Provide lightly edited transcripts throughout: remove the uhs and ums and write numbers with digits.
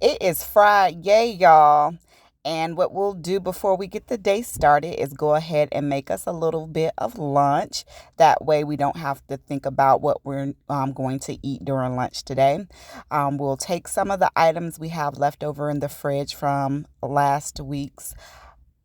It is Friday, y'all. And what we'll do before we get the day started is go ahead and make us a little bit of lunch. That way, we don't have to think about what we're going to eat during lunch today. We'll take some of the items we have left over in the fridge from last week's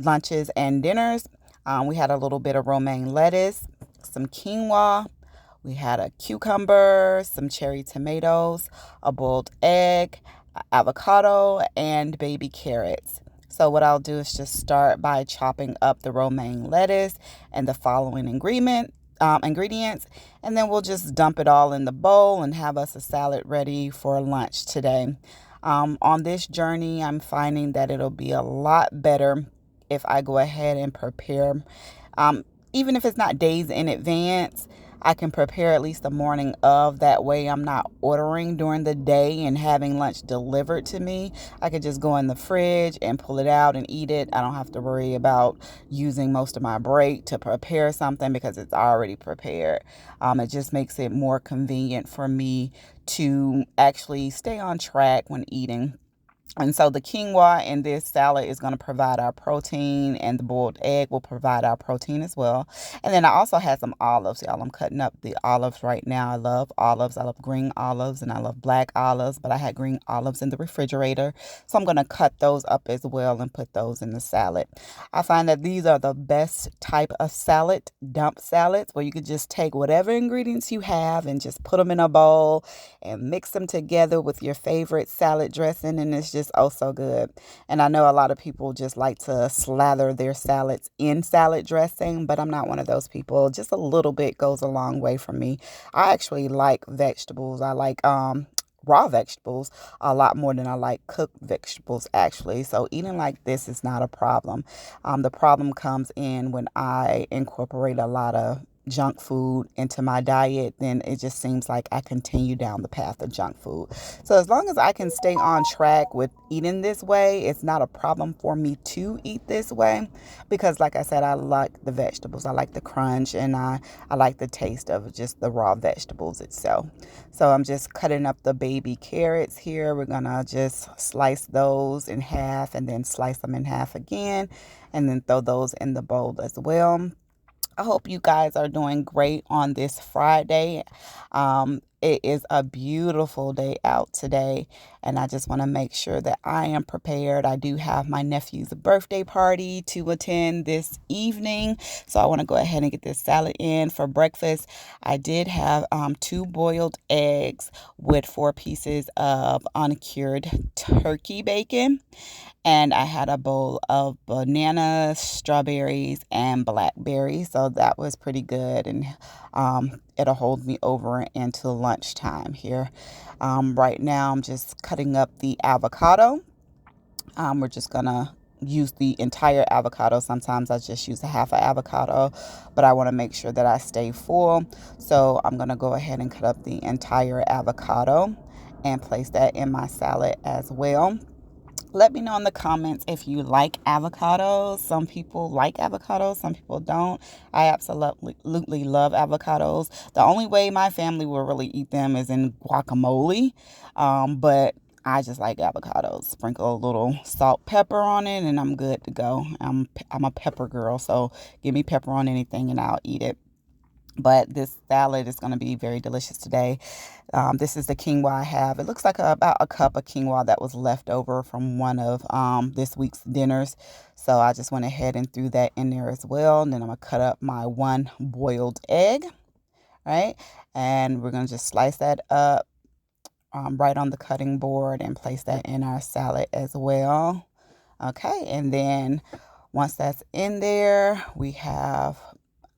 lunches and dinners. We had a little bit of romaine lettuce, some quinoa. We had a cucumber, some cherry tomatoes, a boiled egg, avocado, and baby carrots. So what I'll do is just start by chopping up the romaine lettuce and the following ingredients, and then we'll just dump it all in the bowl and have us a salad ready for lunch today. On this journey, I'm finding that it'll be a lot better if I go ahead and prepare. Um, Even if it's not days in advance, I can prepare at least the morning of. That way, I'm not ordering during the day and having lunch delivered to me. I could just go in the fridge and pull it out and eat it. I don't have to worry about using most of my break to prepare something because it's already prepared. It just makes it more convenient for me to actually stay on track when eating. And so the quinoa in this salad is going to provide our protein, and the boiled egg will provide our protein as well. And then I also had some olives, y'all. I'm cutting up the olives right now. I love olives. I love green olives and I love black olives, but I had green olives in the refrigerator. So I'm going to cut those up as well and put those in the salad. I find that these are the best type of salad, dump salads, where you could just take whatever ingredients you have and just put them in a bowl and mix them together with your favorite salad dressing, and it's just oh so good. And I know a lot of people just like to slather their salads in salad dressing, but I'm not one of those people. Just a little bit goes a long way for me. I actually like vegetables. I like raw vegetables a lot more than I like cooked vegetables, actually. So eating like this is not a problem. The problem comes in when I incorporate a lot of junk food into my diet, then it just seems like I continue down the path of junk food. So as long as I can stay on track with eating this way, it's not a problem for me to eat this way because like I said, I like the vegetables. I like the crunch, and I like the taste of just the raw vegetables itself. So I'm just cutting up the baby carrots here. We're gonna just slice those in half and then slice them in half again and then throw those in the bowl as well. I hope you guys are doing great on this Friday. It is a beautiful day out today, and I just want to make sure that I am prepared. I do have my nephew's birthday party to attend this evening, so I want to go ahead and get this salad in for breakfast. I did have two boiled eggs with 4 pieces of uncured turkey bacon, and I had a bowl of bananas, strawberries, and blackberries. So that was pretty good, and it'll hold me over into lunchtime here. Right now, I'm just cutting up the avocado. We're just gonna use the entire avocado. Sometimes I just use a half an avocado, but I want to make sure that I stay full. So I'm gonna go ahead and cut up the entire avocado and place that in my salad as well. Let me know in the comments if you like avocados. Some people like avocados, some people don't. I absolutely love avocados. The only way my family will really eat them is in guacamole. But I just like avocados. Sprinkle a little salt, pepper on it, and I'm good to go. I'm a pepper girl, so give me pepper on anything and I'll eat it. But this salad is going to be very delicious today. This is the quinoa I have. It looks like about a cup of quinoa that was left over from one of this week's dinners. So I just went ahead and threw that in there as well. And then I'm going to cut up my one boiled egg, right? And we're going to just slice that up right on the cutting board and place that in our salad as well. Okay, and then once that's in there, we have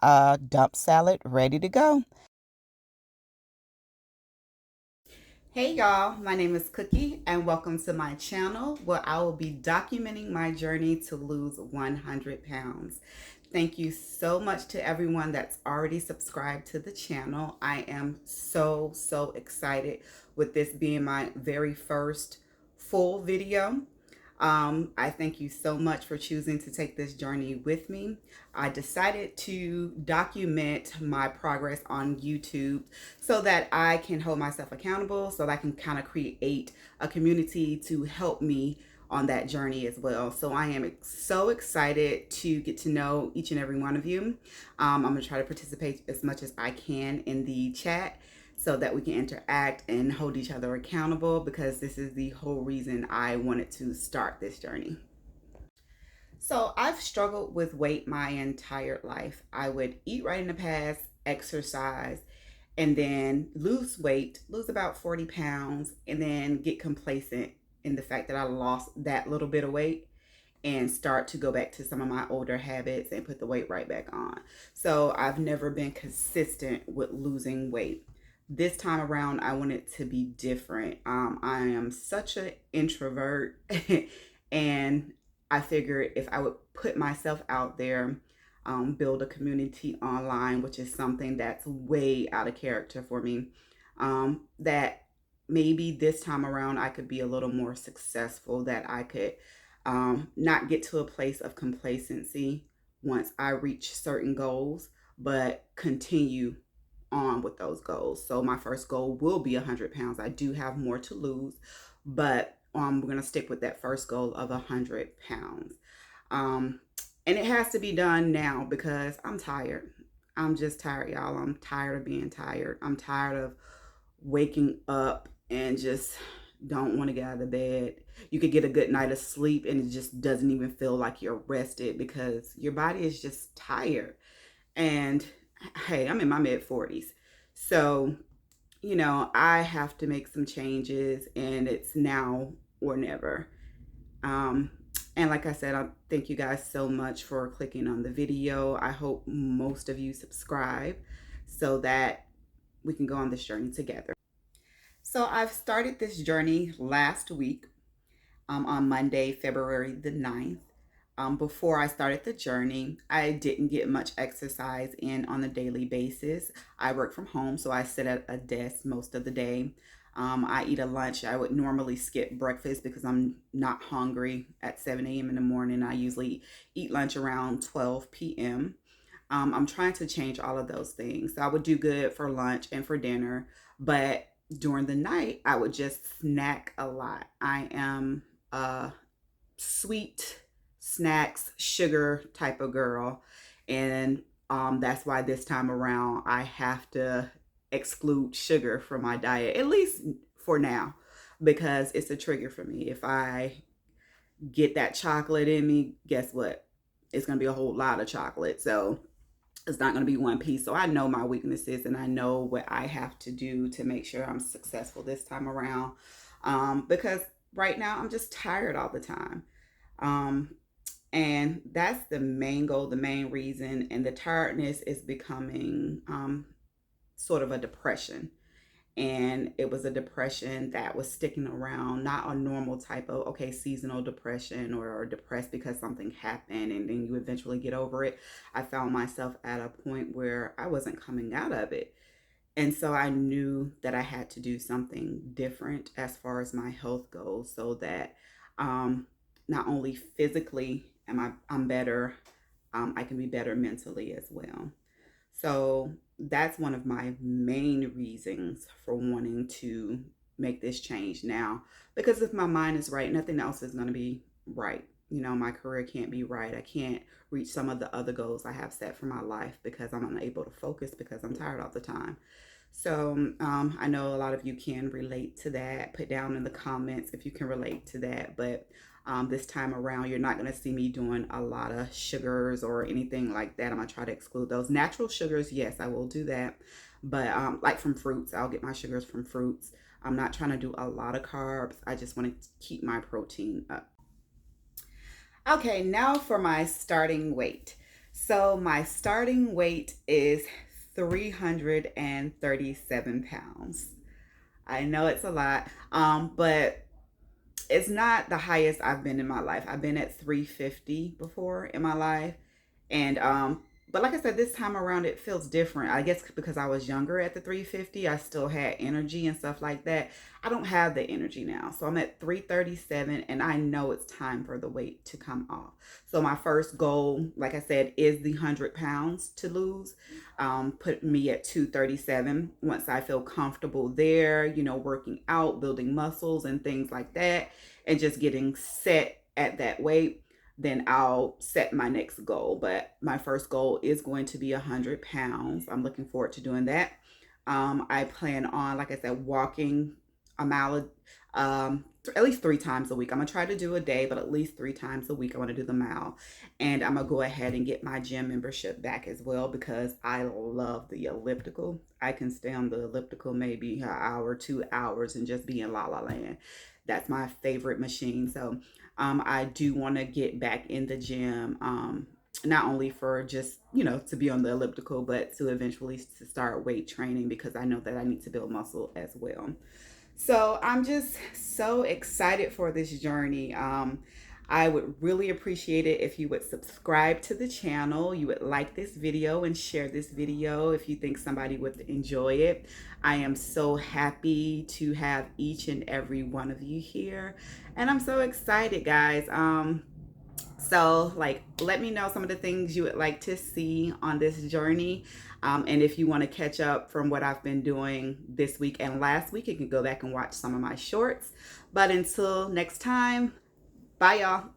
a dump salad ready to go. Hey y'all, my name is Cookie and welcome to my channel where I will be documenting my journey to lose 100 pounds. Thank you so much to everyone that's already subscribed to the channel. I am so excited with this being my very first full video. I thank you so much for choosing to take this journey with me. I decided to document my progress on YouTube so that I can hold myself accountable, so that I can kind of create a community to help me on that journey as well. So I am so excited to get to know each and every one of you. I'm going to try to participate as much as I can in the chat so that we can interact and hold each other accountable, because this is the whole reason I wanted to start this journey. So I've struggled with weight my entire life. I would eat right in the past, exercise, and then lose weight, lose about 40 pounds, and then get complacent in the fact that I lost that little bit of weight and start to go back to some of my older habits and put the weight right back on. So I've never been consistent with losing weight. This time around, I want it to be different. I am such an introvert, and I figured if I would put myself out there, build a community online, which is something that's way out of character for me, that maybe this time around I could be a little more successful, that I could not get to a place of complacency once I reach certain goals, but continue on with those goals. So my first goal will be 100 pounds. I do have more to lose, but we're going to stick with that first goal of 100 pounds. And it has to be done now because I'm tired. I'm just tired, y'all. I'm tired of being tired. I'm tired of waking up and just don't want to get out of the bed. You could get a good night of sleep and it just doesn't even feel like you're rested because your body is just tired. And hey, I'm in my mid 40s. So, I have to make some changes, and it's now or never. Um, and like I said, I thank you guys so much for clicking on the video. I hope most of you subscribe so that we can go on this journey together. So I've started this journey last week, on Monday, February the 9th. Before I started the journey, I didn't get much exercise in on a daily basis. I work from home, so I sit at a desk most of the day. I eat a lunch. I would normally skip breakfast because I'm not hungry at 7 a.m. in the morning. I usually eat lunch around 12 p.m. I'm trying to change all of those things. So I would do good for lunch and for dinner, but during the night, I would just snack a lot. I am a sweet snacks, sugar type of girl. And that's why this time around I have to exclude sugar from my diet, at least for now, because it's a trigger for me. If I get that chocolate in me, guess what? It's going to be a whole lot of chocolate. So it's not going to be one piece. So I know my weaknesses and I know what I have to do to make sure I'm successful this time around. Because right now I'm just tired all the time. And that's the main goal, the main reason. And the tiredness is becoming sort of a depression. And it was a depression that was sticking around, not a normal type of, okay, seasonal depression or depressed because something happened and then you eventually get over it. I found myself at a point where I wasn't coming out of it. And so I knew that I had to do something different as far as my health goes, so that not only physically I'm better, I can be better mentally as well. So that's one of my main reasons for wanting to make this change now. Because if my mind is right, nothing else is going to be right. My career can't be right. I can't reach some of the other goals I have set for my life because I'm unable to focus because I'm tired all the time. So I know a lot of you can relate to that. Put down in the comments if you can relate to that. But this time around, you're not going to see me doing a lot of sugars or anything like that. I'm going to try to exclude those. Natural sugars, yes, I will do that. But like from fruits, I'll get my sugars from fruits. I'm not trying to do a lot of carbs. I just want to keep my protein up. Okay, now for my starting weight. So my starting weight is 337 pounds. I know it's a lot, but it's not the highest I've been in my life. I've been at 350 before in my life. And But like I said, this time around it feels different. I guess because I was younger at the 350, I still had energy and stuff like that. I don't have the energy now. So I'm at 337 and I know it's time for the weight to come off. So my first goal, like I said, is the 100 pounds to lose. Put me at 237 once I feel comfortable there, working out, building muscles and things like that, and just getting set at that weight, then I'll set my next goal. But my first goal is going to be 100 pounds. I'm looking forward to doing that. I plan on, like I said, walking a mile, at least 3 times a week. I'm gonna try to do a day, but at least 3 times a week I want to do the mile. And I'm gonna go ahead and get my gym membership back as well because I love the elliptical. I can stay on the elliptical maybe an hour, 2 hours, and just be in la la land. That's my favorite machine. So I do want to get back in the gym, not only for just, to be on the elliptical, but to eventually to start weight training because I know that I need to build muscle as well. So I'm just so excited for this journey. I would really appreciate it if you would subscribe to the channel. You would like this video and share this video if you think somebody would enjoy it. I am so happy to have each and every one of you here. And I'm so excited, guys. So like, let me know some of the things you would like to see on this journey. And if you want to catch up from what I've been doing this week and last week, you can go back and watch some of my shorts. But until next time, bye y'all.